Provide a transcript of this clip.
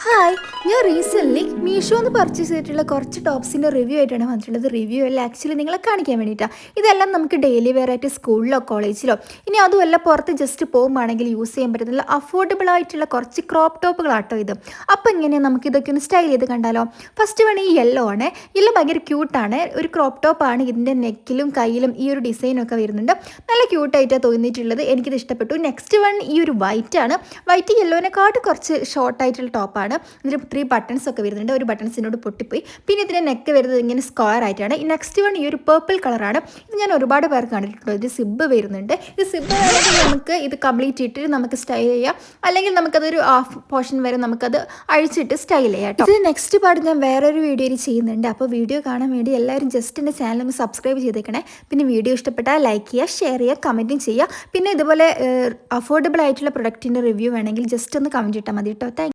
Hi, ഞാൻ recently മീഷോന്ന് purchase ചെയ്തിട്ടുള്ള കുറച്ച് ടോപ്സിൻ്റെ റിവ്യൂ ആയിട്ടാണ് വന്നിട്ടുള്ളത്. റിവ്യൂ അല്ല, ആക്ച്വലി നിങ്ങളെ കാണിക്കാൻ വേണ്ടിയിട്ടാണ്. ഇതെല്ലാം നമുക്ക് ഡെയിലി വെയർ ആയിട്ട് സ്കൂളിലോ കോളേജിലോ ഇനി അതുമല്ല പുറത്ത് ജസ്റ്റ് പോകുമ്പോഴാണെങ്കിൽ യൂസ് ചെയ്യാൻ പറ്റുന്ന അഫോർഡബിൾ ആയിട്ടുള്ള കുറച്ച് ക്രോപ്പ് ടോപ്പുകളാട്ടോ ഇത്. അപ്പോൾ ഇങ്ങനെ നമുക്ക് ഇതൊക്കെ ഒന്ന് സ്റ്റൈൽ ചെയ്ത് കണ്ടാലോ. ഫസ്റ്റ് വൺ ഈ യെല്ലോ ആണ്. യെല്ലോ ഭയങ്കര ക്യൂട്ടാണ്. ഒരു ക്രോപ്പ് ടോപ്പാണ്. ഇതിൻ്റെ നെക്കിലും കയ്യിലും ഈ ഒരു ഡിസൈനൊക്കെ വരുന്നുണ്ട്. നല്ല ക്യൂട്ടായിട്ടാണ് തോന്നിയിട്ടുള്ളത്. എനിക്കിത് ഇഷ്ടപ്പെട്ടു. നെക്സ്റ്റ് വൺ ഈ ഒരു വൈറ്റ് ആണ്. വൈറ്റ് യെല്ലോനെക്കാട്ട് കുറച്ച് ഷോർട്ടായിട്ടുള്ള ടോപ്പാണ്. ഇതിൽ 3 ബട്ടൺസ് ഒക്കെ വരുന്നുണ്ട്. ഒരു ബട്ടൺസിനോട് പൊട്ടിപ്പോയി. പിന്നെ ഇതിൻ്റെ നെക്ക് വരുന്നത് ഇങ്ങനെ സ്ക്വയർ ആയിട്ടാണ്. ഈ നെക്സ്റ്റ് വൺ ഈ ഒരു പേർപ്പിൾ കളറാണ്. ഇത് ഞാൻ ഒരുപാട് പേർ കണ്ടിട്ടുണ്ട്. ഇത് സിബ് വരുന്നുണ്ട്. ഇത് സിബ് ആണെങ്കിൽ നമുക്ക് ഇത് കംപ്ലീറ്റ് ഇട്ടിട്ട് നമുക്ക് സ്റ്റൈൽ ചെയ്യാം. അല്ലെങ്കിൽ നമുക്കതൊരു ഹാഫ് പോർഷൻ വരെ നമുക്കത് അഴിച്ചിട്ട് സ്റ്റൈൽ ചെയ്യാം കേട്ടോ. ഇത് നെക്സ്റ്റ് പാർട്ട് ഞാൻ വേറൊരു വീഡിയോയിൽ ചെയ്യുന്നുണ്ട്. അപ്പോൾ വീഡിയോ കാണാൻ വേണ്ടി എല്ലാവരും ജസ്റ്റ് എൻ്റെ ചാനൽ ഒന്ന് സബ്സ്ക്രൈബ് ചെയ്തേക്കണേ. പിന്നെ വീഡിയോ ഇഷ്ടപ്പെട്ടാൽ ലൈക്ക് ചെയ്യുക, ഷെയർ ചെയ്യുക, കമൻറ്റും ചെയ്യുക. പിന്നെ ഇതുപോലെ അഫോർഡബിൾ ആയിട്ടുള്ള പ്രൊഡക്റ്റിൻ്റെ റിവ്യൂ വേണമെങ്കിൽ ജസ്റ്റ് ഒന്ന് കമൻറ്റ് ഇട്ടാൽ മതി കേട്ടോ. താങ്ക്